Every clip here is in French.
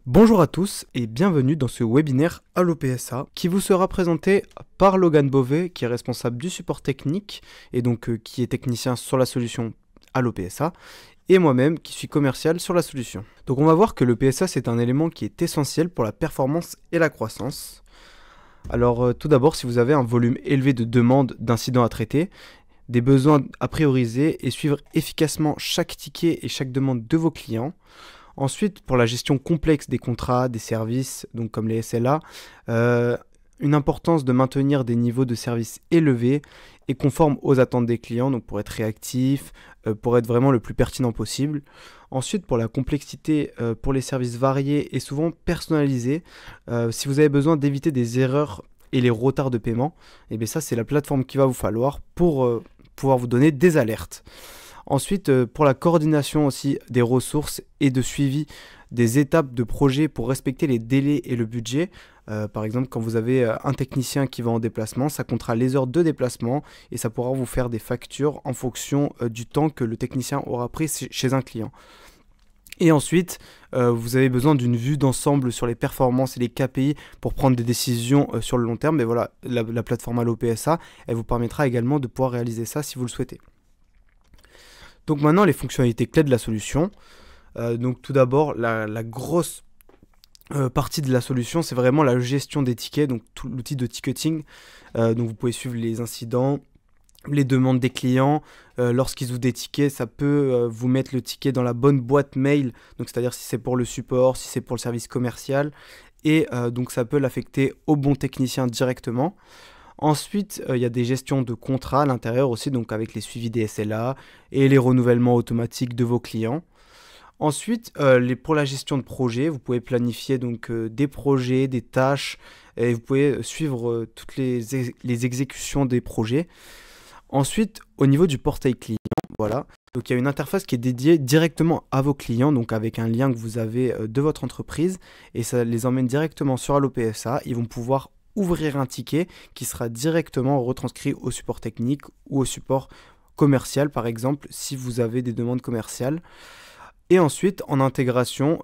Bonjour à tous et bienvenue dans ce webinaire Allo PSA qui vous sera présenté par Logan Beauvais qui est responsable du support technique et donc qui est technicien sur la solution Allo PSA et moi-même qui suis commercial sur la solution. Donc on va voir que le PSA c'est un élément qui est essentiel pour la performance et la croissance. Alors tout d'abord, si vous avez un volume élevé de demandes d'incidents à traiter, des besoins à prioriser et suivre efficacement chaque ticket et chaque demande de vos clients. Ensuite, pour la gestion complexe des contrats, des services, donc comme les SLA, une importance de maintenir des niveaux de service élevés et conformes aux attentes des clients, donc pour être réactif, pour être vraiment le plus pertinent possible. Ensuite, pour la complexité, pour les services variés et souvent personnalisés, si vous avez besoin d'éviter des erreurs et les retards de paiement, et bien ça c'est la plateforme qu'il va vous falloir pour pouvoir vous donner des alertes. Ensuite, pour la coordination aussi des ressources et de suivi des étapes de projet pour respecter les délais et le budget. Par exemple, quand vous avez un technicien qui va en déplacement, ça comptera les heures de déplacement et ça pourra vous faire des factures en fonction du temps que le technicien aura pris chez un client. Et ensuite, vous avez besoin d'une vue d'ensemble sur les performances et les KPI pour prendre des décisions sur le long terme. Mais voilà, la plateforme Allo PSA, elle vous permettra également de pouvoir réaliser ça si vous le souhaitez. Donc maintenant, les fonctionnalités clés de la solution. Donc tout d'abord, la grosse partie de la solution, c'est vraiment la gestion des tickets, donc tout l'outil de ticketing. Donc vous pouvez suivre les incidents, les demandes des clients. Lorsqu'ils ouvrent des tickets, ça peut vous mettre le ticket dans la bonne boîte mail, donc c'est-à-dire si c'est pour le support, si c'est pour le service commercial. Et donc ça peut l'affecter au bon technicien directement. Ensuite, il y a des gestions de contrats à l'intérieur aussi, donc avec les suivis des SLA et les renouvellements automatiques de vos clients. Ensuite, pour la gestion de projet, vous pouvez planifier donc des projets, des tâches, et vous pouvez suivre toutes les exécutions des projets. Ensuite, au niveau du portail client, voilà. Donc il y a une interface qui est dédiée directement à vos clients, donc avec un lien que vous avez de votre entreprise, et ça les emmène directement sur Allo PSA. Ils vont pouvoir ouvrir un ticket qui sera directement retranscrit au support technique ou au support commercial, par exemple, si vous avez des demandes commerciales. Et ensuite, en intégration,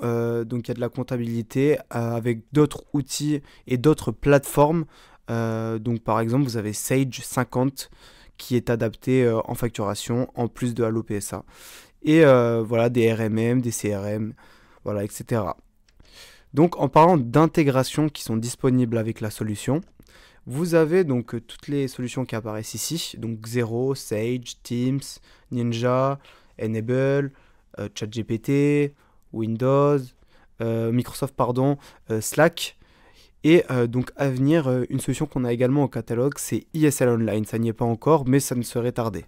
donc il y a de la comptabilité avec d'autres outils et d'autres plateformes. Donc par exemple, vous avez Sage 50 qui est adapté en facturation en plus de Allo PSA. Et voilà, des RMM, des CRM, voilà, etc. Donc en parlant d'intégration qui sont disponibles avec la solution, vous avez donc toutes les solutions qui apparaissent ici, donc Xero, Sage, Teams, Ninja, Enable, ChatGPT, Windows, Microsoft pardon, Slack. Et donc à venir, une solution qu'on a également au catalogue, c'est ESL Online. Ça n'y est pas encore, mais ça ne serait tardé.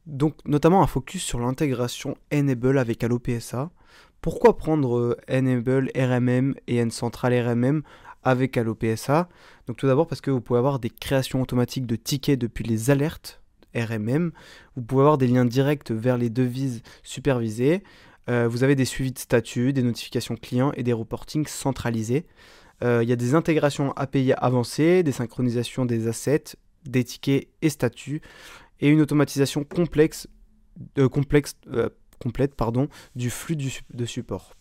Donc notamment un focus sur l'intégration Enable avec Allo PSA. Pourquoi prendre Enable RMM et N-Central RMM avec Allo PSA? Donc tout d'abord parce que vous pouvez avoir des créations automatiques de tickets depuis les alertes RMM. Vous pouvez avoir des liens directs vers les devises supervisées. Vous avez des suivis de statut, des notifications clients et des reportings centralisés. Il y a des intégrations API avancées, des synchronisations des assets, des tickets et statuts, et une automatisation complète du flux de support.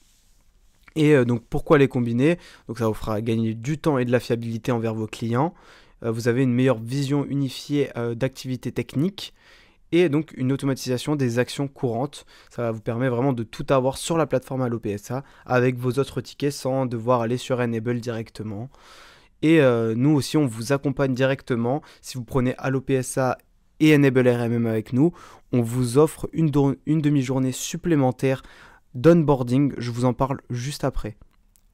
Et donc pourquoi les combiner? Donc ça vous fera gagner du temps et de la fiabilité envers vos clients. Vous avez une meilleure vision unifiée d'activités techniques et donc une automatisation des actions courantes. Ça vous permet vraiment de tout avoir sur la plateforme Allo PSA avec vos autres tickets sans devoir aller sur Enable directement. Et nous aussi, on vous accompagne directement. Si vous prenez Allo PSA et Enable RMM avec nous, on vous offre une demi-journée supplémentaire d'onboarding. Je vous en parle juste après.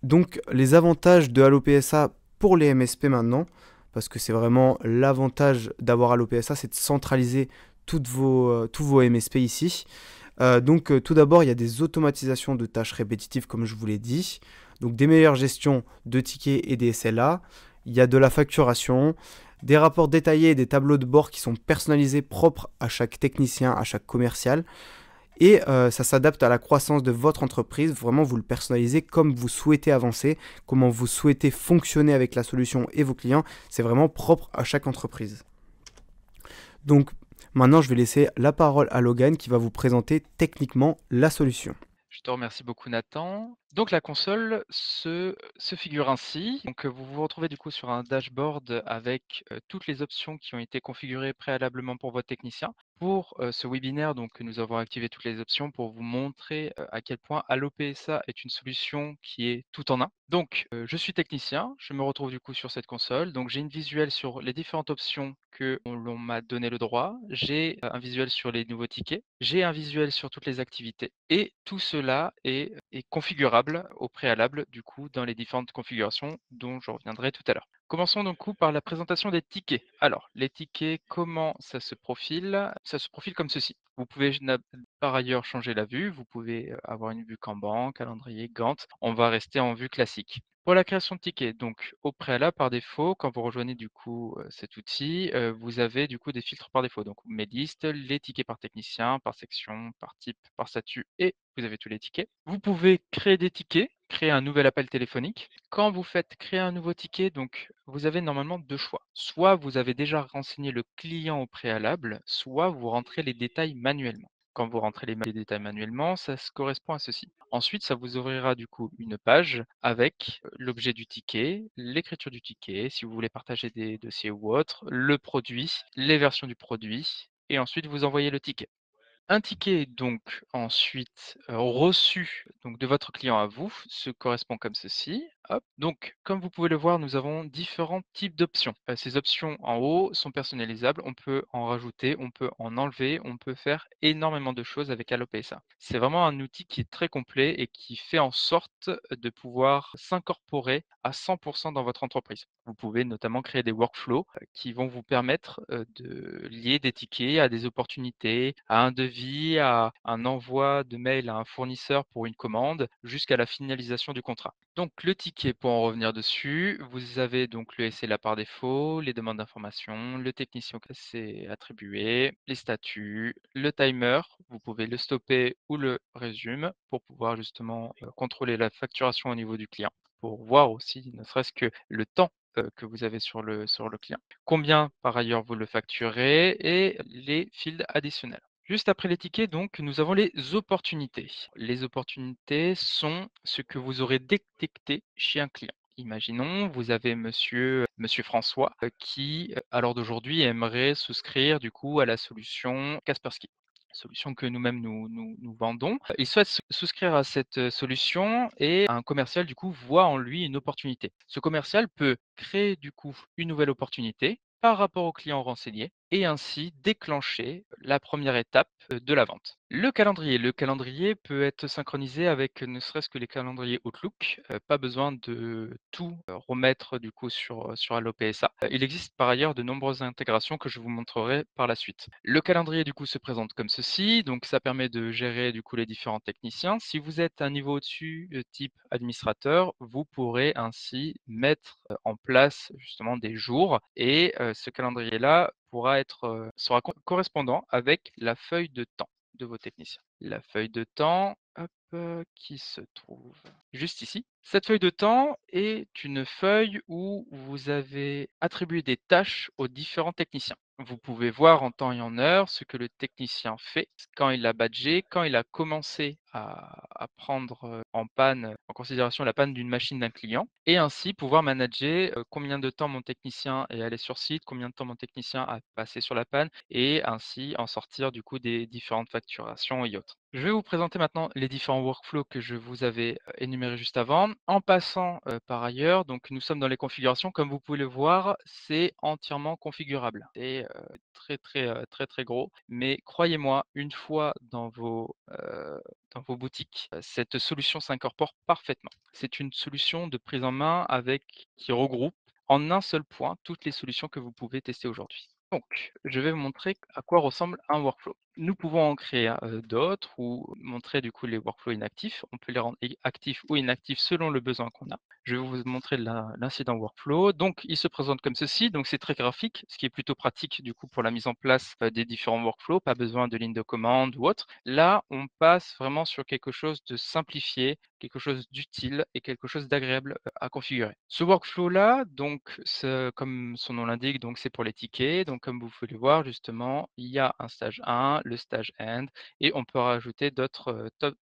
Donc les avantages de Allo PSA pour les MSP maintenant, parce que c'est vraiment l'avantage d'avoir Allo PSA, c'est de centraliser tous vos MSP ici. Donc tout d'abord, il y a des automatisations de tâches répétitives comme je vous l'ai dit. Donc des meilleures gestions de tickets et des SLA. Il y a de la facturation, des rapports détaillés et des tableaux de bord qui sont personnalisés propres à chaque technicien, à chaque commercial. Et ça s'adapte à la croissance de votre entreprise. Vraiment, vous le personnalisez comme vous souhaitez avancer, comment vous souhaitez fonctionner avec la solution et vos clients. C'est vraiment propre à chaque entreprise. Donc, maintenant, je vais laisser la parole à Logan qui va vous présenter techniquement la solution. Je te remercie beaucoup Nathan. Donc la console se figure ainsi. Donc, vous vous retrouvez du coup sur un dashboard avec, toutes les options qui ont été configurées préalablement pour votre technicien. Pour, ce webinaire, donc nous avons activé toutes les options pour vous montrer, à quel point Allo PSA est une solution qui est tout en un. Donc, je suis technicien, je me retrouve du coup sur cette console, donc j'ai une visuelle sur les différentes options que l'on m'a donné le droit. J'ai, un visuel sur les nouveaux tickets, j'ai un visuel sur toutes les activités et tout cela est configurable au préalable du coup dans les différentes configurations dont je reviendrai tout à l'heure. Commençons donc coup par la présentation des tickets. Alors, les tickets, comment ça se profile? Ça se profile comme ceci. Vous pouvez par ailleurs changer la vue, vous pouvez avoir une vue Kanban, calendrier, Gantt. On va rester en vue classique. Pour la création de tickets, donc au préalable, par défaut, quand vous rejoignez du coup cet outil, vous avez du coup des filtres par défaut. Donc mes listes, les tickets par technicien, par section, par type, par statut et vous avez tous les tickets. Vous pouvez créer des tickets, créer un nouvel appel téléphonique. Quand vous faites créer un nouveau ticket, donc vous avez normalement deux choix. Soit vous avez déjà renseigné le client au préalable, soit vous rentrez les détails manuellement. Quand vous rentrez les détails manuellement, ça se correspond à ceci. Ensuite, ça vous ouvrira du coup une page avec l'objet du ticket, l'écriture du ticket, si vous voulez partager des dossiers ou autre, le produit, les versions du produit, et ensuite vous envoyez le ticket. Un ticket donc ensuite, reçu donc de votre client à vous, se correspond comme ceci. Hop, donc comme vous pouvez le voir, nous avons différents types d'options. Ces options en haut sont personnalisables, on peut en rajouter, on peut en enlever, on peut faire énormément de choses avec Allo PSA. C'est vraiment un outil qui est très complet et qui fait en sorte de pouvoir s'incorporer à 100 dans votre entreprise. Vous pouvez notamment créer des workflows, qui vont vous permettre, de lier des tickets à des opportunités, à un devis, à un envoi de mail à un fournisseur pour une commande, jusqu'à la finalisation du contrat. Donc le ticket, pour en revenir dessus, vous avez donc le SLA par défaut, les demandes d'information, le technicien que c'est attribué, les statuts, le timer, vous pouvez le stopper ou le résume pour pouvoir justement, contrôler la facturation au niveau du client, pour voir aussi ne serait-ce que le temps que vous avez sur le client. Combien par ailleurs vous le facturez et les fields additionnels. Juste après les tickets, donc, nous avons les opportunités. Les opportunités sont ce que vous aurez détecté chez un client. Imaginons, vous avez monsieur François qui, à l'heure d'aujourd'hui, aimerait souscrire du coup à la solution Kaspersky. Solution que nous-mêmes nous vendons. Il souhaite souscrire à cette solution et un commercial du coup voit en lui une opportunité. Ce commercial peut créer du coup une nouvelle opportunité par rapport au client renseigné et ainsi déclencher la première étape de la vente. Le calendrier peut être synchronisé avec ne serait-ce que les calendriers Outlook, pas besoin de tout remettre du coup sur Allo PSA. Il existe par ailleurs de nombreuses intégrations que je vous montrerai par la suite. Le calendrier du coup se présente comme ceci, donc ça permet de gérer du coup les différents techniciens. Si vous êtes un niveau au-dessus, type administrateur, vous pourrez ainsi mettre en place justement des jours et ce calendrier-là sera correspondant avec la feuille de temps de vos techniciens. La feuille de temps, hop, qui se trouve juste ici. Cette feuille de temps est une feuille où vous avez attribué des tâches aux différents techniciens. Vous pouvez voir en temps et en heure ce que le technicien fait, quand il a badgé, quand il a commencé à prendre en panne, en considération la panne d'une machine d'un client, et ainsi pouvoir manager combien de temps mon technicien est allé sur site, combien de temps mon technicien a passé sur la panne, et ainsi en sortir du coup des différentes facturations et autres. Je vais vous présenter maintenant les différents workflows que je vous avais énumérés juste avant. En passant par ailleurs, donc nous sommes dans les configurations, comme vous pouvez le voir, c'est entièrement configurable. C'est très gros, mais croyez-moi, une fois dans vos boutiques, cette solution s'incorpore parfaitement. C'est une solution de prise en main qui regroupe en un seul point toutes les solutions que vous pouvez tester aujourd'hui. Donc, je vais vous montrer à quoi ressemble un workflow. Nous pouvons en créer d'autres ou montrer du coup les workflows inactifs. On peut les rendre actifs ou inactifs selon le besoin qu'on a. Je vais vous montrer l'incident workflow. Donc, il se présente comme ceci. Donc, c'est très graphique, ce qui est plutôt pratique du coup pour la mise en place des différents workflows. Pas besoin de ligne de commande ou autre. Là, on passe vraiment sur quelque chose de simplifié, quelque chose d'utile et quelque chose d'agréable à configurer. Ce workflow-là, donc, comme son nom l'indique, donc c'est pour les tickets. Donc, comme vous pouvez le voir, justement, il y a un stage 1, le stage end, et on peut rajouter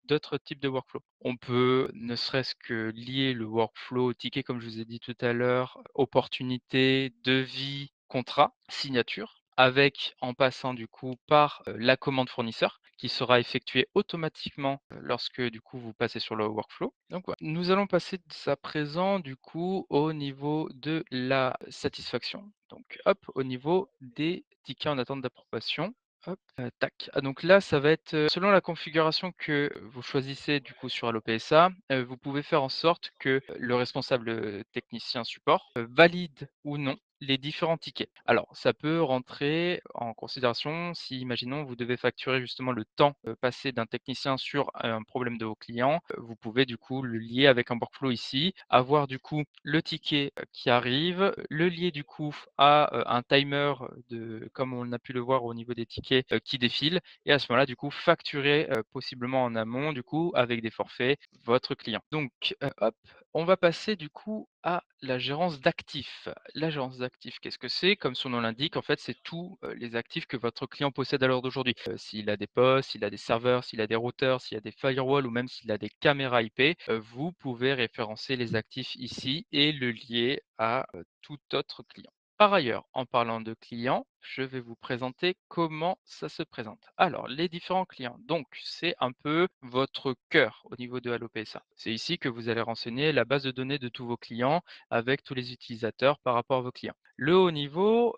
d'autres types de workflow. On peut ne serait-ce que lier le workflow au ticket, comme je vous ai dit tout à l'heure, opportunité, devis, contrat, signature, avec en passant du coup par, la commande fournisseur qui sera effectuée automatiquement, lorsque du coup vous passez sur le workflow. Donc voilà. Nous allons passer à présent du coup au niveau de la satisfaction. Donc hop, au niveau des tickets en attente d'approbation. Hop, tac. Ah donc là, ça va être, selon la configuration que vous choisissez du coup sur Allo PSA, vous pouvez faire en sorte que le responsable, technicien support, valide ou non les différents tickets. Alors ça peut rentrer en considération si, imaginons, vous devez facturer justement le temps, passé d'un technicien sur un problème de vos clients, vous pouvez du coup le lier avec un workflow ici, avoir du coup le ticket, qui arrive, le lier du coup à, un timer, de comme on a pu le voir au niveau des tickets, qui défilent et à ce moment-là, du coup, facturer, possiblement en amont, du coup, avec des forfaits, votre client. Donc, hop, on va passer du coup à la gérance d'actifs. La gérance d'actifs, qu'est-ce que c'est? Comme son nom l'indique, en fait, c'est tous, les actifs que votre client possède à l'heure d'aujourd'hui. S'il a des postes, s'il a des serveurs, s'il a des routeurs, s'il y a des firewalls ou même s'il a des caméras IP, vous pouvez référencer les actifs ici et le lier à, tout autre client. Par ailleurs, en parlant de clients, je vais vous présenter comment ça se présente. Alors, les différents clients. Donc, c'est un peu votre cœur au niveau de Allo PSA. C'est ici que vous allez renseigner la base de données de tous vos clients avec tous les utilisateurs par rapport à vos clients. Le haut niveau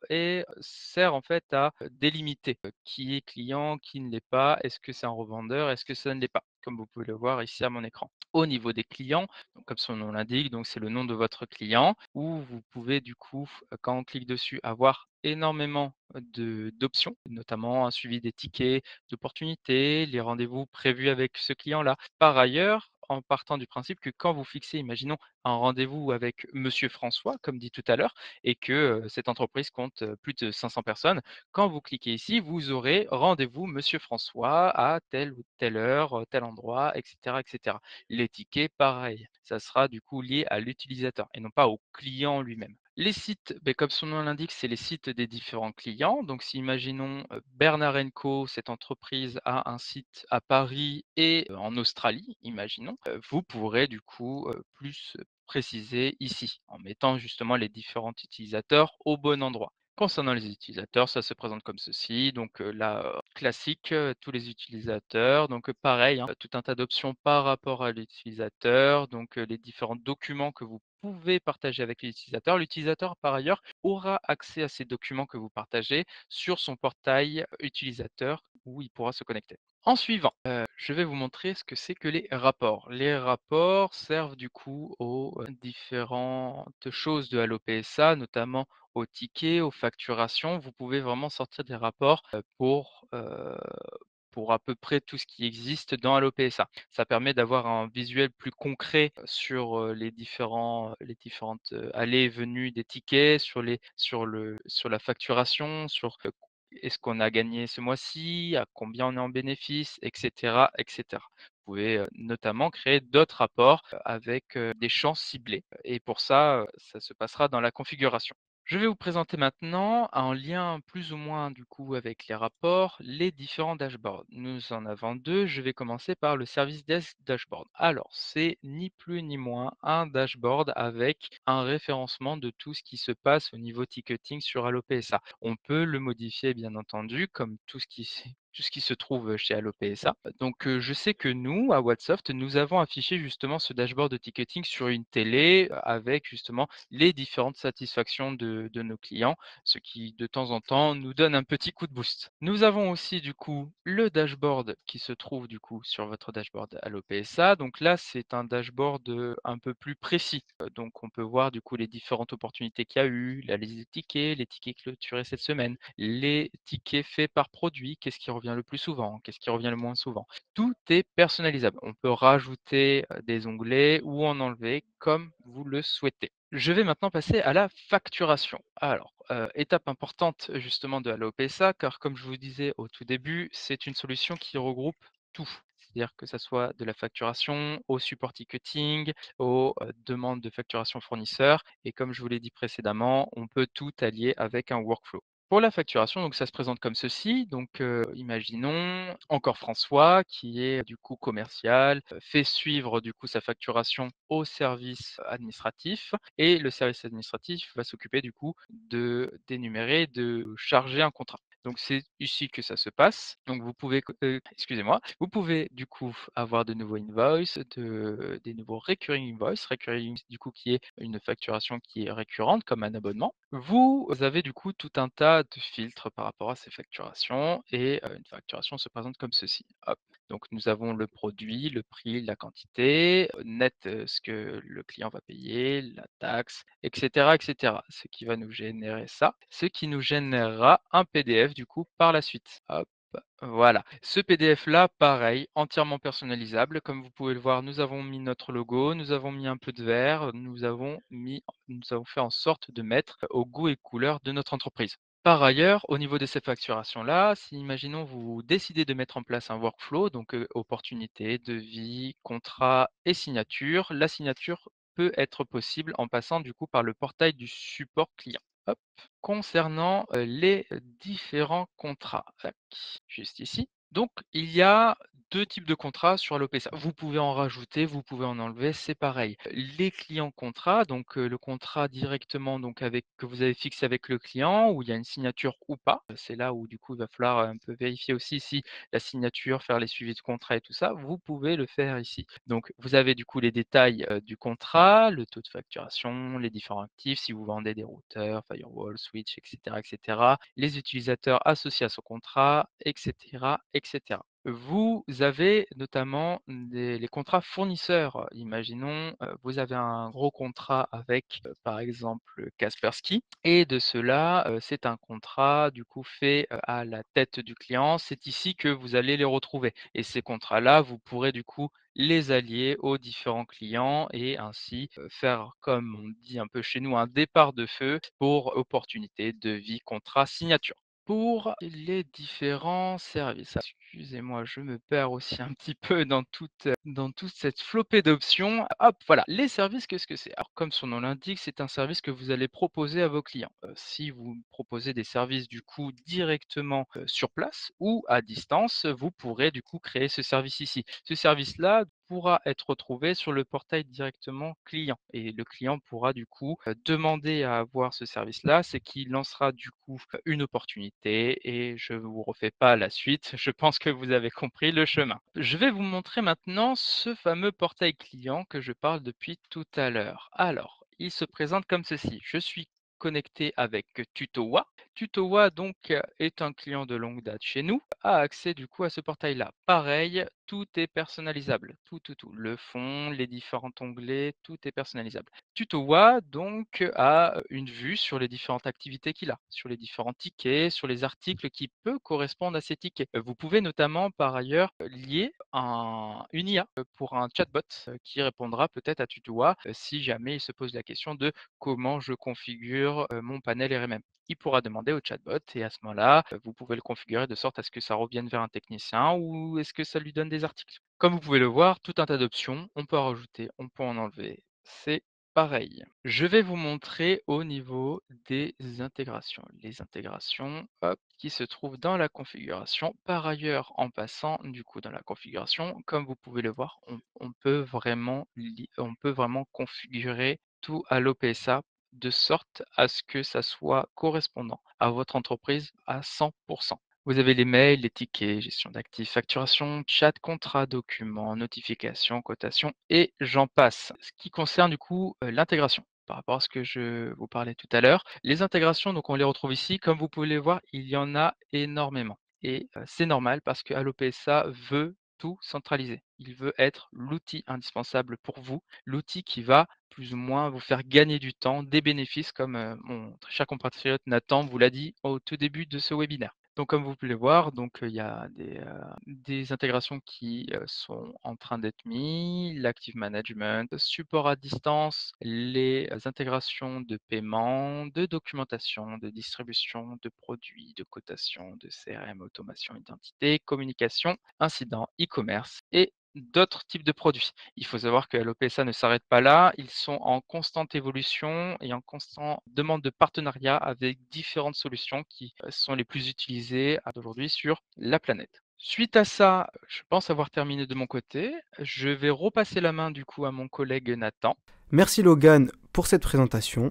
sert en fait à délimiter qui est client, qui ne l'est pas, est-ce que c'est un revendeur, est-ce que ça ne l'est pas, comme vous pouvez le voir ici à mon écran. Au niveau des clients, donc comme son nom l'indique, donc c'est le nom de votre client, où vous pouvez du coup, quand on clique dessus, avoir énormément d'options, notamment un suivi des tickets d'opportunités, les rendez-vous prévus avec ce client-là. Par ailleurs, en partant du principe que quand vous fixez, imaginons, un rendez-vous avec monsieur François, comme dit tout à l'heure, et que, cette entreprise compte, plus de 500 personnes, quand vous cliquez ici, vous aurez rendez-vous monsieur François à telle ou telle heure, tel endroit et cetera et cetera. Les tickets, pareil, ça sera du coup lié à l'utilisateur et non pas au client lui-même. Les sites, beh, comme son nom l'indique, c'est les sites des différents clients. Donc si imaginons, Bernard Co, cette entreprise a un site à Paris et en Australie, imaginons, vous pourrez du coup, plus préciser ici, en mettant justement les différents utilisateurs au bon endroit. Concernant les utilisateurs, ça se présente comme ceci, donc là, classique, tous les utilisateurs, donc pareil, hein, tout un tas d'options par rapport à l'utilisateur, donc les différents documents que vous pouvez partager avec l'utilisateur. L'utilisateur, par ailleurs, aura accès à ces documents que vous partagez sur son portail utilisateur où il pourra se connecter. En suivant, je vais vous montrer ce que c'est que les rapports. Les rapports servent du coup aux, différentes choses de Allo PSA, notamment aux tickets, aux facturations. Vous pouvez vraiment sortir des rapports, pour à peu près tout ce qui existe dans Allo PSA. Ça permet d'avoir un visuel plus concret sur, les différentes, allées et venues des tickets, sur la facturation, sur, est-ce qu'on a gagné ce mois-ci, à combien on est en bénéfice, et cetera, et cetera. Vous pouvez, notamment créer d'autres rapports, avec, des champs ciblés et pour ça, ça se passera dans la configuration. Je vais vous présenter maintenant, en lien plus ou moins du coup avec les rapports, les différents dashboards. Nous en avons 2. Je vais commencer par le service desk dashboard. Alors, c'est ni plus ni moins un dashboard avec un référencement de tout ce qui se passe au niveau ticketing sur Allo PSA. On peut le modifier bien entendu comme tout ce qui se trouve chez Allo PSA. Donc, je sais que nous, à Whatsoft, nous avons affiché justement ce dashboard de ticketing sur une télé, avec justement les différentes satisfactions de nos clients, ce qui de temps en temps nous donne un petit coup de boost. Nous avons aussi du coup le dashboard qui se trouve du coup sur votre dashboard Allo PSA. Donc là, c'est un dashboard, un peu plus précis. Donc on peut voir du coup les différentes opportunités qu'il y a eu, la liste des tickets, les tickets clôturés cette semaine, les tickets faits par produit, qu'est-ce qui revient le plus souvent, qu'est-ce qui revient le moins souvent. Tout est personnalisable. On peut rajouter, des onglets ou en enlever comme vous le souhaitez. Je vais maintenant passer à la facturation. Alors, étape importante justement de Allo PSA, car comme je vous disais au tout début, c'est une solution qui regroupe tout. C'est-à-dire que ça soit de la facturation, au support ticketing, aux, demandes de facturation fournisseur et comme je vous l'ai dit précédemment, on peut tout allier avec un workflow. Pour la facturation, donc ça se présente comme ceci. Donc, imaginons encore François qui est du coup commercial, fait suivre du coup sa facturation au service administratif et le service administratif va s'occuper du coup de d'énumérer, de charger un contrat. Donc c'est ici que ça se passe. Donc vous pouvez excusez-moi, vous pouvez du coup avoir de nouveaux invoices, des nouveaux recurring invoice, recurring du coup qui est une facturation qui est récurrente comme un abonnement. Vous avez du coup tout un tas de filtres par rapport à ces facturations et une facturation se présente comme ceci. Hop. Donc nous avons le produit, le prix, la quantité, net, ce que le client va payer, la taxe, et cetera. Ce qui va nous générer ça, ce qui nous générera un PDF du coup par la suite. Hop, voilà. Ce PDF-là, pareil, entièrement personnalisable. Comme vous pouvez le voir, nous avons mis notre logo, nous avons mis un peu de vert, nous avons fait en sorte de mettre au goût et couleur de notre entreprise. Par ailleurs, au niveau de ces facturations-là, si imaginons vous décidez de mettre en place un workflow, donc opportunité, devis, contrat et signature, la signature peut être possible en passant du coup par le portail du support client. Hop. Concernant les différents contrats, tac, juste ici. Donc, il y a 2 types de contrats sur Alopessa. Vous pouvez en rajouter, vous pouvez en enlever, c'est pareil. Les clients contrats, donc le contrat directement donc avec que vous avez fixé avec le client, où il y a une signature ou pas. C'est là où du coup, il va falloir un peu vérifier aussi si la signature, faire les suivis de contrat et tout ça, vous pouvez le faire ici. Donc vous avez du coup les détails, du contrat, le taux de facturation, les différents actifs, si vous vendez des routeurs, firewall, switch et cetera, les utilisateurs associés à ce contrat et cetera. Vous avez notamment les contrats fournisseurs. Imaginons, vous avez un gros contrat avec, par exemple, Kaspersky et de cela, c'est un contrat du coup fait, à la tête du client. C'est ici que vous allez les retrouver et ces contrats-là, vous pourrez du coup les allier aux différents clients et ainsi, faire comme on dit un peu chez nous, un départ de feu pour opportunité, devis, contrat, signature. Pour les différents services. Ah, excusez-moi, je me perds aussi un petit peu dans toute cette flopée d'options. Hop, voilà, les services, qu'est-ce que c'est? Alors, comme son nom l'indique, c'est un service que vous allez proposer à vos clients. Si vous proposez des services, du coup, directement, sur place ou à distance, vous pourrez, du coup, créer ce service ici. Ce service-là pourra être retrouvé sur le portail directement client et le client pourra, du coup, demander à avoir ce service-là. C'est qui lancera, du coup, une opportunité et je ne vous refais pas la suite. Je pense que vous avez compris le chemin. Je vais vous montrer maintenant ce fameux portail client que je parle depuis tout à l'heure. Alors, il se présente comme ceci. Je suis connecté avec Tutowa. Tutowa donc est un client de longue date chez nous, a accès du coup à ce portail-là. Pareil, tout est personnalisable, tout. Le fond, les différents onglets, tout est personnalisable. Tutowa donc a une vue sur les différentes activités qu'il a, sur les différents tickets, sur les articles qui peuvent correspondre à ces tickets. Vous pouvez notamment par ailleurs lier une IA pour un chatbot qui répondra peut-être à Tutowa si jamais il se pose la question de comment je configure mon panel RMM. Il pourra demander au chatbot et à ce moment-là, vous pouvez le configurer de sorte à ce que ça revienne vers un technicien ou est-ce que ça lui donne des articles. Comme vous pouvez le voir, tout un tas d'options, on peut en rajouter, on peut en enlever. C'est pareil. Je vais vous montrer au niveau des intégrations. Les intégrations, hop, qui se trouvent dans la configuration. Par ailleurs, en passant du coup dans la configuration, comme vous pouvez le voir, on peut vraiment configurer tout à l'OPSA de sorte à ce que ça soit correspondant à votre entreprise à 100. Vous avez les mails, les tickets, gestion d'actifs, facturation, chat, contrat, documents, notifications, cotations et j'en passe. Ce qui concerne du coup l'intégration. Par rapport à ce que je vous parlais tout à l'heure, les intégrations, donc on les retrouve ici. Comme vous pouvez les voir, il y en a énormément. Et c'est normal parce que AlloPSA veut tout centraliser. Il veut être l'outil indispensable pour vous, l'outil qui va plus ou moins vous faire gagner du temps, des bénéfices, comme mon très cher compatriote Nathan vous l'a dit au tout début de ce webinaire. Donc comme vous pouvez le voir, donc il y a des intégrations qui, sont en train d'être mis, l'active management, support à distance, les intégrations de paiement, de documentation, de distribution, de produits, de cotation, de CRM, automation, identité, communication, incident, e-commerce et d'autres types de produits. Il faut savoir que Allo PSA ne s'arrête pas là, ils sont en constante évolution et en constante demande de partenariat avec différentes solutions qui sont les plus utilisées aujourd'hui sur la planète. Suite à ça, je pense avoir terminé de mon côté. Je vais repasser la main du coup à mon collègue Nathan. Merci Logan pour cette présentation.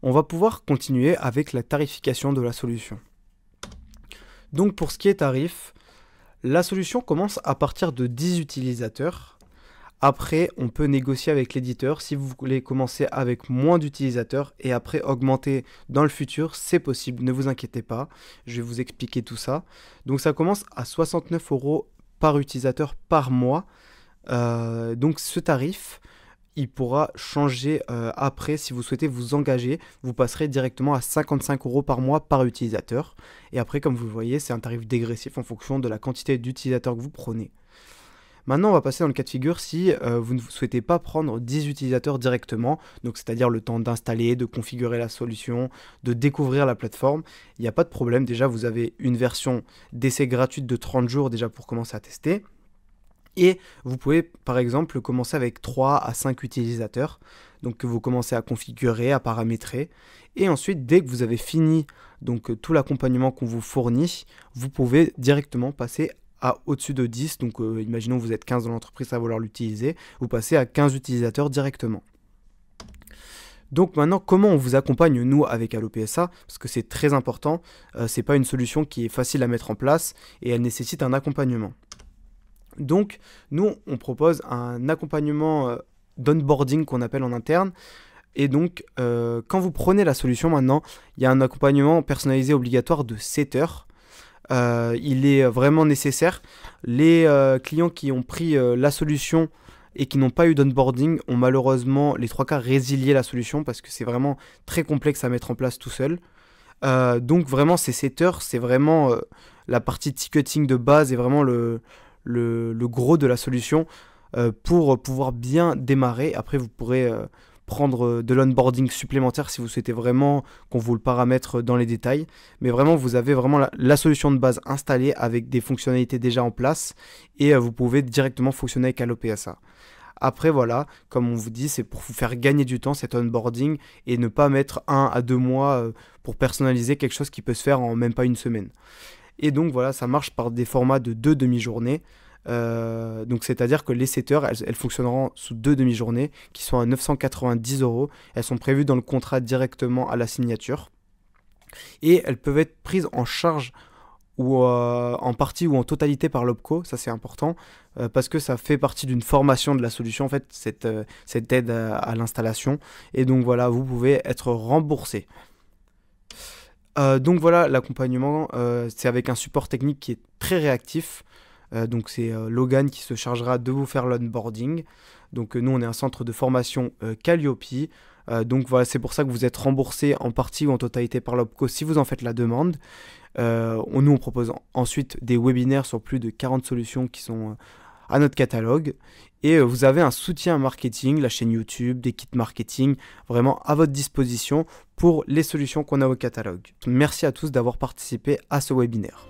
On va pouvoir continuer avec la tarification de la solution. Donc pour ce qui est tarif, la solution commence à partir de 10 utilisateurs. Après, on peut négocier avec l'éditeur si vous voulez commencer avec moins d'utilisateurs et après augmenter dans le futur, c'est possible, ne vous inquiétez pas, je vais vous expliquer tout ça. Donc ça commence à 69 € par utilisateur par mois. Donc ce tarif, il pourra changer après si vous souhaitez vous engager. Vous passerez directement à 55 € par mois par utilisateur. Et après, comme vous le voyez, c'est un tarif dégressif en fonction de la quantité d'utilisateurs que vous prenez. Maintenant, on va passer dans le cas de figure si vous ne souhaitez pas prendre 10 utilisateurs directement, donc c'est-à-dire le temps d'installer, de configurer la solution, de découvrir la plateforme. Il n'y a pas de problème, déjà vous avez une version d'essai gratuite de 30 jours déjà pour commencer à tester. Et vous pouvez par exemple commencer avec 3 à 5 utilisateurs, donc que vous commencez à configurer, à paramétrer. Et ensuite, dès que vous avez fini donc, tout l'accompagnement qu'on vous fournit, vous pouvez directement passer à au-dessus de 10, donc imaginons que vous êtes 15 dans l'entreprise à vouloir l'utiliser, vous passez à 15 utilisateurs directement. Donc maintenant, comment on vous accompagne nous avec Allo PSA? Parce que c'est très important, c'est pas une solution qui est facile à mettre en place et elle nécessite un accompagnement. Donc nous, on propose un accompagnement d'onboarding qu'on appelle en interne. Et donc, quand vous prenez la solution maintenant, il y a un accompagnement personnalisé obligatoire de 7 heures. Il est vraiment nécessaire. Les clients qui ont pris la solution et qui n'ont pas eu d'onboarding ont malheureusement les 3 quarts résilié la solution parce que c'est vraiment très complexe à mettre en place tout seul. Donc vraiment ces 7 heures, c'est vraiment la partie ticketing de base et vraiment le gros de la solution pour pouvoir bien démarrer. Après vous pourrez prendre de l'onboarding supplémentaire si vous souhaitez vraiment qu'on vous le paramètre dans les détails. Mais vraiment, vous avez vraiment la solution de base installée avec des fonctionnalités déjà en place et vous pouvez directement fonctionner avec Allo PSA. Après, voilà, comme on vous dit, c'est pour vous faire gagner du temps cet onboarding et ne pas mettre 1 à 2 mois pour personnaliser quelque chose qui peut se faire en même pas une semaine. Et donc voilà, ça marche par des formats de 2 demi-journées. Donc c'est-à-dire que les 7 heures, elles fonctionneront sous 2 demi-journées qui sont à 990 €. Elles sont prévues dans le contrat directement à la signature. Et elles peuvent être prises en charge ou en partie ou en totalité par l'OPCO, ça c'est important, parce que ça fait partie d'une formation de la solution, en fait, cette aide à l'installation. Et donc voilà, vous pouvez être remboursé. Donc voilà, l'accompagnement, c'est avec un support technique qui est très réactif. Donc c'est Logan qui se chargera de vous faire l'onboarding. Donc nous on est un centre de formation Calliope. Donc voilà, c'est pour ça que vous êtes remboursé en partie ou en totalité par l'OPCO si vous en faites la demande. Nous on propose ensuite des webinaires sur plus de 40 solutions qui sont à notre catalogue. Et vous avez un soutien marketing, la chaîne YouTube, des kits marketing, vraiment à votre disposition pour les solutions qu'on a au catalogue. Merci à tous d'avoir participé à ce webinaire.